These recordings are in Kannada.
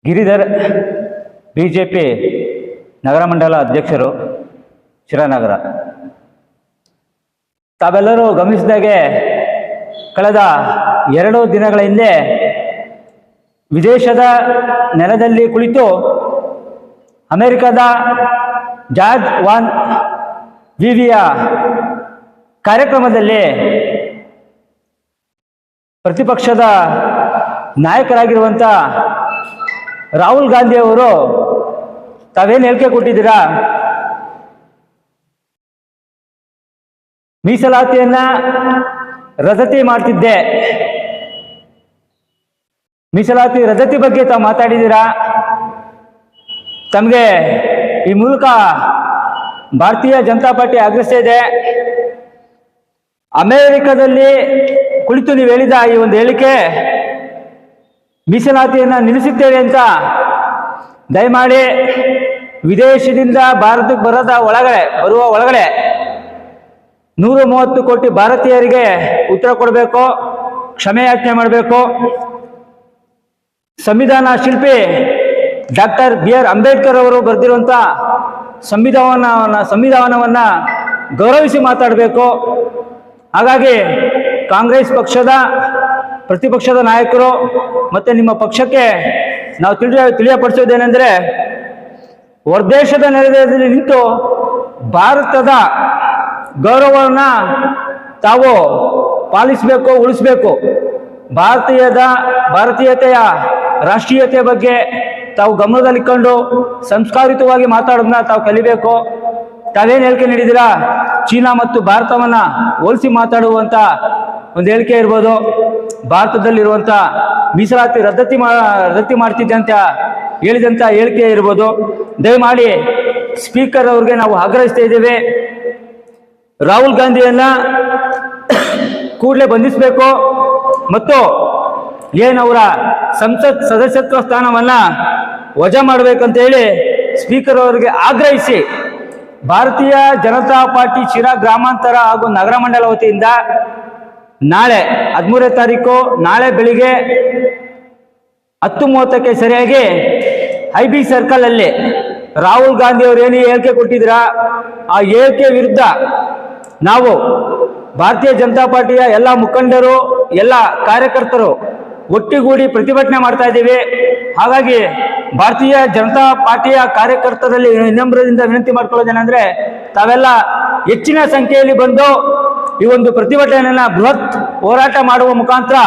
ಗಿರಿಧರ್ ಬಿಜೆಪಿ ನಗರ ಮಂಡಲ ಅಧ್ಯಕ್ಷರು, ಶಿರಾನಗರ. ತಾವೆಲ್ಲರೂ ಗಮನಿಸಿದಾಗೆ ಕಳೆದ 2 ದಿನಗಳ ಹಿಂದೆ ವಿದೇಶದ ನೆಲದಲ್ಲಿ ಕುಳಿತು ಅಮೆರಿಕದ ಜಾರ್ಜ್ ವಾನ್ ವಿವಿಯ ಕಾರ್ಯಕ್ರಮದಲ್ಲಿ ಪ್ರತಿಪಕ್ಷದ ನಾಯಕರಾಗಿರುವಂಥ ರಾಹುಲ್ ಗಾಂಧಿ ಅವರು ತಾವೇನು ಹೇಳಿಕೆ ಕೊಟ್ಟಿದ್ದೀರಾ, ಮೀಸಲಾತಿಯನ್ನ ರದ್ದತಿ ಮಾಡ್ತಿದ್ದೆ, ಮೀಸಲಾತಿ ರದ್ದತಿ ಬಗ್ಗೆ ತಾವು ಮಾತಾಡಿದ್ದೀರಾ. ತಮಗೆ ಈ ಮೂಲಕ ಭಾರತೀಯ ಜನತಾ ಪಾರ್ಟಿ ಆಗ್ರಹಿಸ್ತಾ ಇದೆ. ಅಮೆರಿಕದಲ್ಲಿ ಕುಳಿತು ನೀವು ಹೇಳಿದ ಈ ಒಂದು ಹೇಳಿಕೆ ಮೀಸಲಾತಿಯನ್ನು ನಿಲ್ಲಿಸುತ್ತೇವೆ ಅಂತ ದಯಮಾಡಿ ವಿದೇಶದಿಂದ ಭಾರತಕ್ಕೆ ಬರುವ ಒಳಗಡೆ 130 ಕೋಟಿ ಭಾರತೀಯರಿಗೆ ಉತ್ತರ ಕೊಡಬೇಕು, ಕ್ಷಮೆಯಾಚನೆ ಮಾಡಬೇಕು. ಸಂವಿಧಾನ ಶಿಲ್ಪಿ ಡಾಕ್ಟರ್ BR ಅಂಬೇಡ್ಕರ್ ಅವರು ಬರೆದಿರುವಂಥ ಸಂವಿಧಾನವನ್ನ ಗೌರವಿಸಿ ಮಾತಾಡಬೇಕು. ಹಾಗಾಗಿ ಕಾಂಗ್ರೆಸ್ ಪಕ್ಷದ ಪ್ರತಿಪಕ್ಷದ ನಾಯಕರು ಮತ್ತು ನಿಮ್ಮ ಪಕ್ಷಕ್ಕೆ ನಾವು ತಿಳಿಯಪಡಿಸೋದೇನೆಂದರೆ, ಹೊರದೇಶದ ನೆಲದಲ್ಲಿ ನಿಂತು ಭಾರತದ ಗೌರವವನ್ನು ತಾವು ಪಾಲಿಸಬೇಕು, ಉಳಿಸಬೇಕು. ಭಾರತೀಯತೆಯ ರಾಷ್ಟ್ರೀಯತೆಯ ಬಗ್ಗೆ ತಾವು ಗಮನದಲ್ಲಿಕೊಂಡು ಸಂಸ್ಕಾರಿತವಾಗಿ ಮಾತಾಡೋದನ್ನ ತಾವು ಕಲಿಬೇಕು. ತಾವೇನು ಹೇಳಿಕೆ ನೀಡಿದ್ದೀರಾ, ಚೀನಾ ಮತ್ತು ಭಾರತವನ್ನು ಹೋಲಿಸಿ ಮಾತಾಡುವಂಥ ಒಂದು ಹೇಳಿಕೆ ಇರ್ಬೋದು, ಭಾರತದಲ್ಲಿರುವಂಥ ಮೀಸಲಾತಿ ರದ್ದತಿ ಮಾಡ್ತಿದ್ದೆ ಅಂತ ಹೇಳಿದಂಥ ಹೇಳಿಕೆ ಇರ್ಬೋದು. ದಯಮಾಡಿ ಸ್ಪೀಕರ್ ಅವ್ರಿಗೆ ನಾವು ಆಗ್ರಹಿಸ್ತಾ ಇದ್ದೇವೆ, ರಾಹುಲ್ ಗಾಂಧಿಯನ್ನ ಕೂಡಲೇ ಬಂಧಿಸಬೇಕು ಮತ್ತು ಏನವರ ಸಂಸತ್ ಸದಸ್ಯತ್ವ ಸ್ಥಾನವನ್ನ ವಜಾ ಮಾಡಬೇಕಂತ ಹೇಳಿ ಸ್ಪೀಕರ್ ಅವರಿಗೆ ಆಗ್ರಹಿಸಿ ಭಾರತೀಯ ಜನತಾ ಪಾರ್ಟಿ ಶಿರಾ ಗ್ರಾಮಾಂತರ ಹಾಗೂ ನಗರ ಮಂಡಲ ವತಿಯಿಂದ ನಾಳೆ 13ನೇ ತಾರೀಕು ನಾಳೆ ಬೆಳಿಗ್ಗೆ 10:30ಕ್ಕೆ ಸರಿಯಾಗಿ IB ಸರ್ಕಲ್ ಅಲ್ಲಿ ರಾಹುಲ್ ಗಾಂಧಿ ಅವರು ಏನು ಹೇಳಿಕೆ ಕೊಟ್ಟಿದ್ದೀರಾ, ಆ ಹೇಳಿಕೆ ವಿರುದ್ಧ ನಾವು ಭಾರತೀಯ ಜನತಾ ಪಾರ್ಟಿಯ ಎಲ್ಲ ಮುಖಂಡರು, ಎಲ್ಲ ಕಾರ್ಯಕರ್ತರು ಒಟ್ಟಿಗೂಡಿ ಪ್ರತಿಭಟನೆ ಮಾಡ್ತಾ ಇದ್ದೀವಿ. ಹಾಗಾಗಿ ಭಾರತೀಯ ಜನತಾ ಪಾರ್ಟಿಯ ಕಾರ್ಯಕರ್ತರಲ್ಲಿ ವಿನಮ್ರದಿಂದ ವಿನಂತಿ ಮಾಡ್ಕೊಳ್ಳೋದೇನೆಂದ್ರೆ, ತಾವೆಲ್ಲ ಹೆಚ್ಚಿನ ಸಂಖ್ಯೆಯಲ್ಲಿ ಬಂದು ಈ ಒಂದು ಪ್ರತಿಭಟನೆಯನ್ನ ಬೃಹತ್ ಹೋರಾಟ ಮಾಡುವ ಮುಖಾಂತರ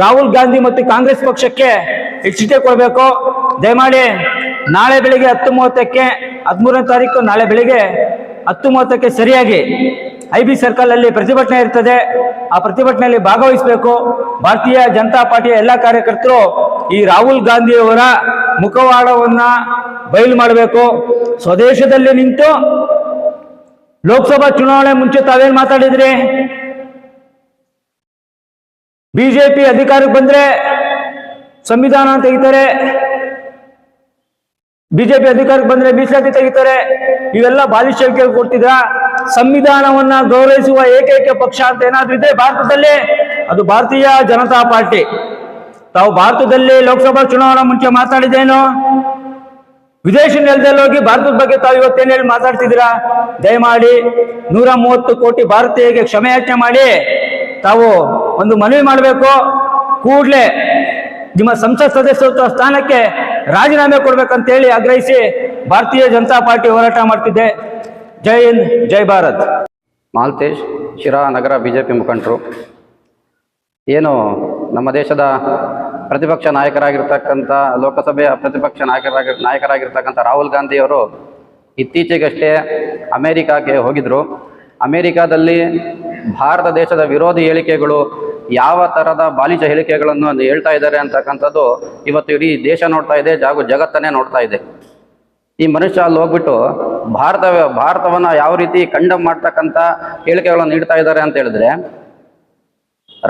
ರಾಹುಲ್ ಗಾಂಧಿ ಮತ್ತು ಕಾಂಗ್ರೆಸ್ ಪಕ್ಷಕ್ಕೆ ಎಚ್ಚರಿಕೆ ಕೊಡಬೇಕು. ದಯಮಾಡಿ ನಾಳೆ ಬೆಳಿಗ್ಗೆ 10:30ಕ್ಕೆ 13ನೇ ತಾರೀಕು ನಾಳೆ ಬೆಳಿಗ್ಗೆ 10:30ಕ್ಕೆ ಸರಿಯಾಗಿ IB ಸರ್ಕಲ್ ಅಲ್ಲಿ ಪ್ರತಿಭಟನೆ ಇರ್ತದೆ. ಆ ಪ್ರತಿಭಟನೆಯಲ್ಲಿ ಭಾಗವಹಿಸಬೇಕು. ಭಾರತೀಯ ಜನತಾ ಪಾರ್ಟಿಯ ಎಲ್ಲ ಕಾರ್ಯಕರ್ತರು ಈ ರಾಹುಲ್ ಗಾಂಧಿ ಅವರ ಮುಖವಾಡವನ್ನ ಬಯಲು ಮಾಡಬೇಕು. ಸ್ವದೇಶದಲ್ಲಿ ನಿಂತು ಲೋಕಸಭಾ ಚುನಾವಣೆ ಮುಂಚೆ ತಾವೇನ್ ಮಾತಾಡಿದ್ರಿ, ಬಿಜೆಪಿ ಅಧಿಕಾರಕ್ಕೆ ಬಂದ್ರೆ ಸಂವಿಧಾನ ತೆಗಿತಾರೆ, ಬಿಜೆಪಿ ಅಧಿಕಾರಕ್ಕೆ ಬಂದ್ರೆ ಮೀಸಲಾತಿ ತೆಗಿತಾರೆ, ಇವೆಲ್ಲ ಬಾಲಿಶ ಹೇಳಿಕೆ ಕೊಡ್ತಿದ್ರ. ಸಂವಿಧಾನವನ್ನ ಗೌರವಿಸುವ ಏಕೈಕ ಪಕ್ಷ ಅಂತ ಏನಾದ್ರೂ ಇದೆ ಭಾರತದಲ್ಲಿ, ಅದು ಭಾರತೀಯ ಜನತಾ ಪಾರ್ಟಿ. ತಾವು ಭಾರತದಲ್ಲಿ ಲೋಕಸಭಾ ಚುನಾವಣಾ ಮುಂಚೆ ಮಾತಾಡಿದೇನು, ವಿದೇಶಿ ನೆಲದಲ್ಲಿ ಹೋಗಿ ಭಾರತದ ಬಗ್ಗೆ ತಾವು ಇವತ್ತೇನು ಹೇಳಿ ಮಾತಾಡ್ತಿದ್ದೀರಾ. ದಯಮಾಡಿ 130 ಕೋಟಿ ಭಾರತೀಯರಿಗೆ ಕ್ಷಮೆಯಾಚನೆ ಮಾಡಿ ತಾವು ಒಂದು ಮನವಿ ಮಾಡಬೇಕು. ಕೂಡಲೇ ನಿಮ್ಮ ಸಂಸತ್ ಸದಸ್ಯತ್ವ ಸ್ಥಾನಕ್ಕೆ ರಾಜೀನಾಮೆ ಕೊಡ್ಬೇಕಂತ ಹೇಳಿ ಆಗ್ರಹಿಸಿ ಭಾರತೀಯ ಜನತಾ ಪಾರ್ಟಿ ಹೋರಾಟ ಮಾಡ್ತಿದ್ದೆ. ಜೈ ಹಿಂದ್, ಜೈ ಭಾರತ್. ಮಾಲ್ತೇಶ್, ಶಿರಾ ನಗರ ಬಿಜೆಪಿ ಮುಖಂಡರು. ಏನು ನಮ್ಮ ದೇಶದ ಪ್ರತಿಪಕ್ಷ ನಾಯಕರಾಗಿರ್ತಕ್ಕಂಥ ಲೋಕಸಭೆಯ ಪ್ರತಿಪಕ್ಷ ನಾಯಕರಾಗಿರ್ತಕ್ಕಂಥ ರಾಹುಲ್ ಗಾಂಧಿಯವರು ಇತ್ತೀಚೆಗಷ್ಟೇ ಅಮೇರಿಕಾಗೆ ಹೋಗಿದ್ರು. ಅಮೇರಿಕಾದಲ್ಲಿ ಭಾರತ ದೇಶದ ವಿರೋಧಿ ಹೇಳಿಕೆಗಳು, ಯಾವ ಥರದ ಬಾಲಿಶ ಹೇಳಿಕೆಗಳನ್ನು ಹೇಳ್ತಾ ಇದ್ದಾರೆ ಅಂತಕ್ಕಂಥದ್ದು ಇವತ್ತು ಇಡೀ ದೇಶ ನೋಡ್ತಾ ಇದೆ, ಜಗತ್ತನ್ನೇ ನೋಡ್ತಾ ಇದೆ. ಈ ಮನುಷ್ಯ ಅಲ್ಲಿ ಹೋಗ್ಬಿಟ್ಟು ಭಾರತವನ್ನು ಯಾವ ರೀತಿ ಕಂಡಮ್ ಮಾಡ್ತಕ್ಕಂಥ ಹೇಳಿಕೆಗಳನ್ನು ನೀಡ್ತಾ ಇದ್ದಾರೆ ಅಂತ ಹೇಳಿದ್ರೆ,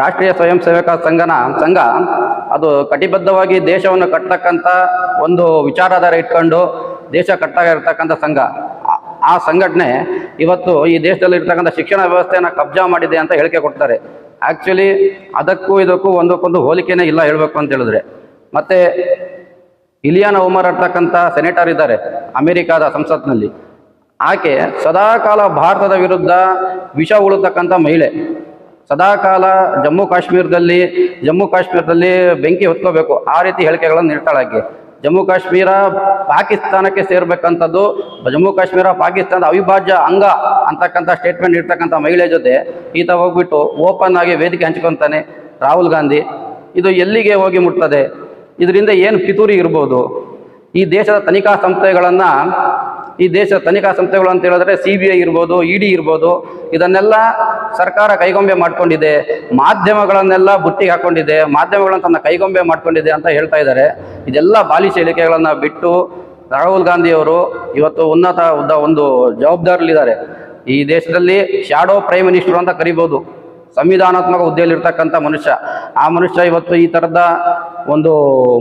ರಾಷ್ಟ್ರೀಯ ಸ್ವಯಂ ಸೇವಕ ಸಂಘ ಅದು ಕಟಿಬದ್ಧವಾಗಿ ದೇಶವನ್ನು ಕಟ್ಟತಕ್ಕಂಥ ಒಂದು ವಿಚಾರಧಾರೆ ಇಟ್ಕೊಂಡು ದೇಶ ಕಟ್ಟಾಗಿರ್ತಕ್ಕಂಥ ಸಂಘ. ಆ ಸಂಘಟನೆ ಇವತ್ತು ಈ ದೇಶದಲ್ಲಿ ಇರ್ತಕ್ಕಂಥ ಶಿಕ್ಷಣ ವ್ಯವಸ್ಥೆಯನ್ನು ಕಬ್ಜಾ ಮಾಡಿದೆ ಅಂತ ಹೇಳಿಕೆ ಕೊಡ್ತಾರೆ. ಆ್ಯಕ್ಚುಲಿ ಅದಕ್ಕೂ ಇದಕ್ಕೂ ಒಂದಕ್ಕೊಂದು ಹೋಲಿಕೆನೇ ಇಲ್ಲ ಹೇಳಬೇಕು ಅಂತ ಹೇಳಿದ್ರೆ. ಮತ್ತು ಇಲಿಯಾನ ಉಮರ್ ಅಂತಕ್ಕಂಥ ಸೆನೆಟರ್ ಇದ್ದಾರೆ ಅಮೆರಿಕಾದ ಸಂಸತ್ನಲ್ಲಿ. ಆಕೆ ಸದಾಕಾಲ ಭಾರತದ ವಿರುದ್ಧ ವಿಷ ಉಳತಕ್ಕಂಥ ಮಹಿಳೆ. ಸದಾಕಾಲ ಜಮ್ಮು ಕಾಶ್ಮೀರದಲ್ಲಿ ಬೆಂಕಿ ಹೊತ್ಕೋಬೇಕು ಆ ರೀತಿ ಹೇಳಿಕೆಗಳನ್ನು ನೀಡ್ತಾಳೆ ಆಕೆ. ಜಮ್ಮು ಕಾಶ್ಮೀರ ಪಾಕಿಸ್ತಾನಕ್ಕೆ ಸೇರ್ಬೇಕಂಥದ್ದು, ಜಮ್ಮು ಕಾಶ್ಮೀರ ಪಾಕಿಸ್ತಾನದ ಅವಿಭಾಜ್ಯ ಅಂಗ ಅಂತಕ್ಕಂಥ ಸ್ಟೇಟ್ಮೆಂಟ್ ಇರ್ತಕ್ಕಂಥ ಮಹಿಳೆ ಜೊತೆ ಈತ ಹೋಗ್ಬಿಟ್ಟು ಓಪನ್ ಆಗಿ ವೇದಿಕೆ ಹಂಚ್ಕೊತಾನೆ ರಾಹುಲ್ ಗಾಂಧಿ. ಇದು ಎಲ್ಲಿಗೆ ಹೋಗಿ ಮುಟ್ತದೆ? ಇದರಿಂದ ಏನು ಪಿತೂರಿ ಇರ್ಬೋದು? ಈ ದೇಶದ ತನಿಖಾ ಸಂಸ್ಥೆಗಳು ಅಂತ ಹೇಳಿದ್ರೆ CBI ಇರ್ಬೋದು, ED ಇರ್ಬೋದು, ಇದನ್ನೆಲ್ಲ ಸರ್ಕಾರ ಕೈಗೊಂಬೆ ಮಾಡ್ಕೊಂಡಿದೆ, ಮಾಧ್ಯಮಗಳನ್ನೆಲ್ಲ ಬುಟ್ಟಿಗೆ ಹಾಕೊಂಡಿದೆ, ಮಾಧ್ಯಮಗಳನ್ನು ತನ್ನ ಕೈಗೊಂಬೆ ಮಾಡ್ಕೊಂಡಿದೆ ಅಂತ ಹೇಳ್ತಾ ಇದ್ದಾರೆ. ಇದೆಲ್ಲ ಬಾಲಿಶ ಹೇಳಿಕೆಗಳನ್ನು ಬಿಟ್ಟು ರಾಹುಲ್ ಗಾಂಧಿಯವರು ಇವತ್ತು ಒಂದು ಜವಾಬ್ದಾರಿಲಿದ್ದಾರೆ. ಈ ದೇಶದಲ್ಲಿ ಶಾಡೋ ಪ್ರೈಮ್ ಮಿನಿಸ್ಟರ್ ಅಂತ ಕರಿಬೋದು, ಸಂವಿಧಾನಾತ್ಮಕ ಹುದ್ದೆಯಲ್ಲಿರ್ತಕ್ಕಂಥ ಮನುಷ್ಯ. ಆ ಮನುಷ್ಯ ಇವತ್ತು ಈ ಥರದ ಒಂದು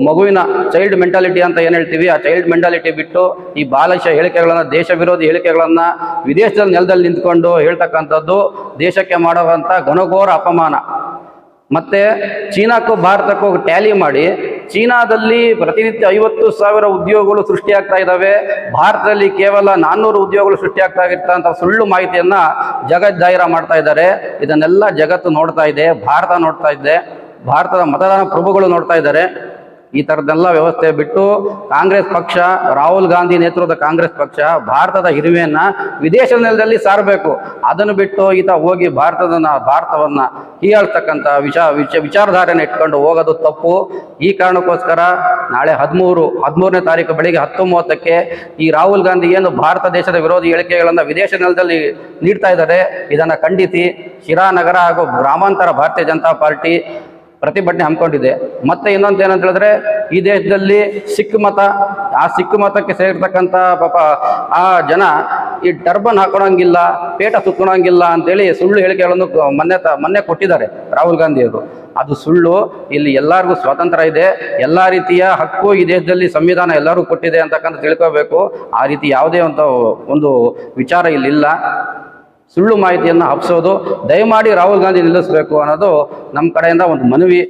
ಮಗುವಿನ ಚೈಲ್ಡ್ ಮೆಂಟಾಲಿಟಿ ಅಂತ ಏನು ಹೇಳ್ತೀವಿ, ಆ ಚೈಲ್ಡ್ ಮೆಂಟಾಲಿಟಿ ಬಿಟ್ಟು ಈ ಬಾಲಿಶ ಹೇಳಿಕೆಗಳನ್ನು, ದೇಶ ವಿರೋಧಿ ಹೇಳಿಕೆಗಳನ್ನು ವಿದೇಶದಲ್ಲಿ ನೆಲದಲ್ಲಿ ನಿಂತ್ಕೊಂಡು ಹೇಳ್ತಕ್ಕಂಥದ್ದು ದೇಶಕ್ಕೆ ಮಾಡುವಂಥ ಘನಘೋರ ಅಪಮಾನ. ಮತ್ತು ಚೀನಾಕ್ಕೂ ಭಾರತಕ್ಕೂ ಟ್ಯಾಲಿ ಮಾಡಿ ಚೀನಾದಲ್ಲಿ ಪ್ರತಿನಿತ್ಯ 50,000 ಉದ್ಯೋಗಗಳು ಸೃಷ್ಟಿಯಾಗ್ತಾ ಇದ್ದಾವೆ, ಭಾರತದಲ್ಲಿ ಕೇವಲ 400 ಉದ್ಯೋಗಗಳು ಸೃಷ್ಟಿಯಾಗ್ತಾ ಇರ್ತಕ್ಕಂಥ ಸುಳ್ಳು ಮಾಹಿತಿಯನ್ನು ಜಗಜ್ಜಾಹಿರ ಮಾಡ್ತಾ ಇದ್ದಾರೆ. ಇದನ್ನೆಲ್ಲ ಜಗತ್ತು ನೋಡ್ತಾ ಇದೆ, ಭಾರತ ನೋಡ್ತಾ ಇದೆ, ಭಾರತದ ಮತದಾನ ಪ್ರಭುಗಳು ನೋಡ್ತಾ ಇದ್ದಾರೆ. ಈ ಥರದ್ದೆಲ್ಲ ವ್ಯವಸ್ಥೆ ಬಿಟ್ಟು ಕಾಂಗ್ರೆಸ್ ಪಕ್ಷ, ರಾಹುಲ್ ಗಾಂಧಿ ನೇತೃತ್ವದ ಕಾಂಗ್ರೆಸ್ ಪಕ್ಷ ಭಾರತದ ಹಿರಿಮೆಯನ್ನು ವಿದೇಶ ನೆಲದಲ್ಲಿ ಸಾರಬೇಕು. ಅದನ್ನು ಬಿಟ್ಟು ಈತ ಹೋಗಿ ಭಾರತವನ್ನು ಹೀಯಾಳ್ತಕ್ಕಂಥ ವಿಚಾರಧಾರೆಯನ್ನು ಇಟ್ಕೊಂಡು ಹೋಗೋದು ತಪ್ಪು. ಈ ಕಾರಣಕ್ಕೋಸ್ಕರ ನಾಳೆ 13ನೇ ತಾರೀಕು ಬೆಳಿಗ್ಗೆ 10:30ಕ್ಕೆ ಈ ರಾಹುಲ್ ಗಾಂಧಿ ಏನು ಭಾರತ ದೇಶದ ವಿರೋಧಿ ಹೇಳಿಕೆಗಳನ್ನು ವಿದೇಶ ನೆಲದಲ್ಲಿ ನೀಡ್ತಾ ಇದ್ದಾರೆ, ಇದನ್ನು ಖಂಡಿಸಿ ಶಿರಾ ನಗರ ಹಾಗೂ ಗ್ರಾಮಾಂತರ ಭಾರತೀಯ ಜನತಾ ಪಾರ್ಟಿ ಪ್ರತಿಭಟನೆ ಹಮ್ಮಿಕೊಂಡಿದೆ. ಮತ್ತೆ ಇನ್ನೊಂದು ಏನಂತ ಹೇಳಿದ್ರೆ, ಈ ದೇಶದಲ್ಲಿ ಸಿಖ್ ಮತಕ್ಕೆ ಸೇರಿರ್ತಕ್ಕಂಥ ಪಾಪ ಆ ಜನ ಈ ಟರ್ಬನ್ ಹಾಕೊಳಂಗಿಲ್ಲ, ಪೇಟ ಸುತ್ಕೊಳಂಗಿಲ್ಲ ಅಂತೇಳಿ ಸುಳ್ಳು ಹೇಳಿಕೆಗಳನ್ನು ಮೊನ್ನೆ ಕೊಟ್ಟಿದ್ದಾರೆ ರಾಹುಲ್ ಗಾಂಧಿಯವರು. ಅದು ಸುಳ್ಳು. ಇಲ್ಲಿ ಎಲ್ಲರಿಗೂ ಸ್ವಾತಂತ್ರ್ಯ ಇದೆ, ಎಲ್ಲ ರೀತಿಯ ಹಕ್ಕು ಈ ದೇಶದಲ್ಲಿ ಸಂವಿಧಾನ ಎಲ್ಲರಿಗೂ ಕೊಟ್ಟಿದೆ ಅಂತಕ್ಕಂಥ ತಿಳ್ಕೋಬೇಕು. ಆ ರೀತಿ ಯಾವುದೇ ಒಂದು ವಿಚಾರ ಇಲ್ಲಿಲ್ಲ. ಸುಳ್ಳು ಮಾಹಿತಿಯನ್ನು ಹಬ್ಬಿಸೋದು ದಯಮಾಡಿ ರಾಹುಲ್ ಗಾಂಧಿ ನಿಲ್ಲಿಸಬೇಕು ಅನ್ನೋದು ನಮ್ಮ ಕಡೆಯಿಂದ ಒಂದು ಮನವಿ.